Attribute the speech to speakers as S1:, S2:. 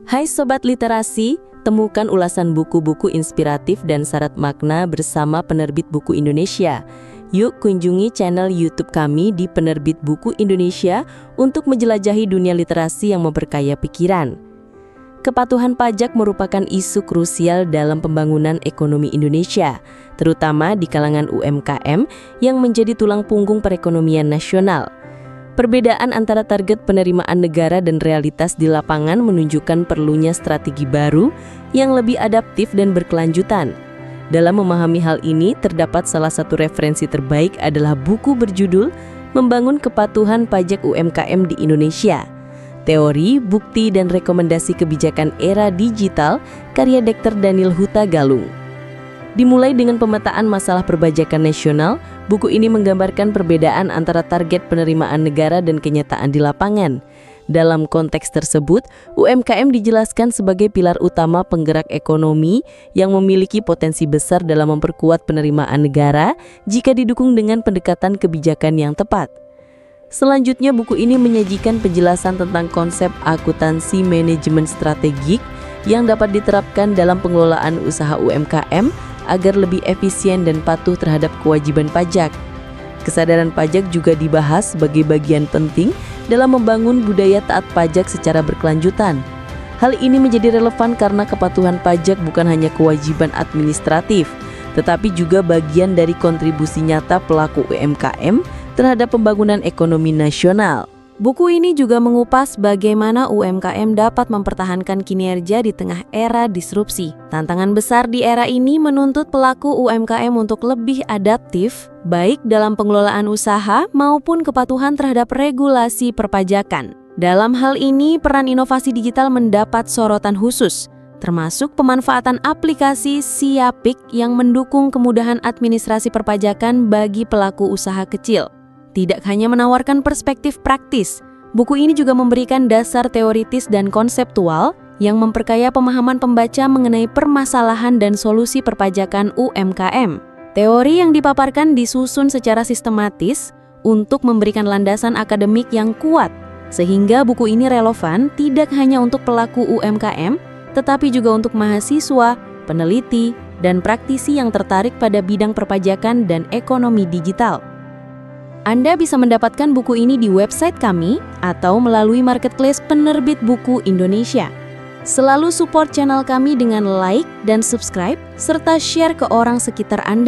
S1: Hai Sobat Literasi, temukan ulasan buku-buku inspiratif dan syarat makna bersama Penerbit Buku Indonesia. Yuk kunjungi channel YouTube kami di Penerbit Buku Indonesia untuk menjelajahi dunia literasi yang memperkaya pikiran. Kepatuhan pajak merupakan isu krusial dalam pembangunan ekonomi Indonesia, terutama di kalangan UMKM yang menjadi tulang punggung perekonomian nasional. Perbedaan antara target penerimaan negara dan realitas di lapangan menunjukkan perlunya strategi baru yang lebih adaptif dan berkelanjutan. Dalam memahami hal ini, terdapat salah satu referensi terbaik adalah buku berjudul Membangun Kepatuhan Pajak UMKM di Indonesia. Teori, Bukti, dan Rekomendasi Kebijakan Era Digital, karya Dr. Daniel Huta Galung. Dimulai dengan pemetaan masalah perpajakan nasional, buku ini menggambarkan perbedaan antara target penerimaan negara dan kenyataan di lapangan. Dalam konteks tersebut, UMKM dijelaskan sebagai pilar utama penggerak ekonomi yang memiliki potensi besar dalam memperkuat penerimaan negara jika didukung dengan pendekatan kebijakan yang tepat. Selanjutnya, buku ini menyajikan penjelasan tentang konsep akuntansi manajemen strategik yang dapat diterapkan dalam pengelolaan usaha UMKM agar lebih efisien dan patuh terhadap kewajiban pajak. Kesadaran pajak juga dibahas sebagai bagian penting dalam membangun budaya taat pajak secara berkelanjutan. Hal ini menjadi relevan karena kepatuhan pajak bukan hanya kewajiban administratif, tetapi juga bagian dari kontribusi nyata pelaku UMKM terhadap pembangunan ekonomi nasional.
S2: Buku ini juga mengupas bagaimana UMKM dapat mempertahankan kinerja di tengah era disrupsi. Tantangan besar di era ini menuntut pelaku UMKM untuk lebih adaptif, baik dalam pengelolaan usaha maupun kepatuhan terhadap regulasi perpajakan. Dalam hal ini, peran inovasi digital mendapat sorotan khusus, termasuk pemanfaatan aplikasi Siapik yang mendukung kemudahan administrasi perpajakan bagi pelaku usaha kecil. Tidak hanya menawarkan perspektif praktis, buku ini juga memberikan dasar teoritis dan konseptual yang memperkaya pemahaman pembaca mengenai permasalahan dan solusi perpajakan UMKM. Teori yang dipaparkan disusun secara sistematis untuk memberikan landasan akademik yang kuat, sehingga buku ini relevan tidak hanya untuk pelaku UMKM, tetapi juga untuk mahasiswa, peneliti, dan praktisi yang tertarik pada bidang perpajakan dan ekonomi digital. Anda bisa mendapatkan buku ini di website kami atau melalui marketplace Penerbit Buku Indonesia. Selalu support channel kami dengan like dan subscribe, serta share ke orang sekitar Anda.